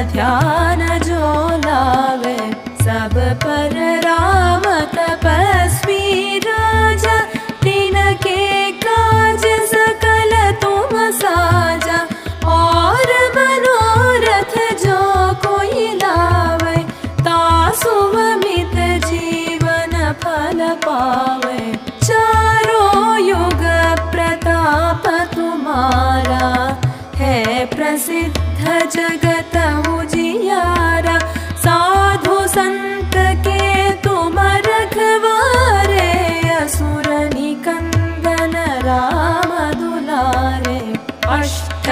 ध्यान जो लावे। सब पर राम तपस्वी राजा, तिनके काज सकल तुम साजा। और मनोरथ जो कोई लावे, तासु अमित जीवन फल पावे। चारों युग प्रताप तुम्हारा, है प्रसिद्ध जगत उजियारा। साधु संत के तुम रखवारे, असुर निकंदन राम दुलारे। अष्ट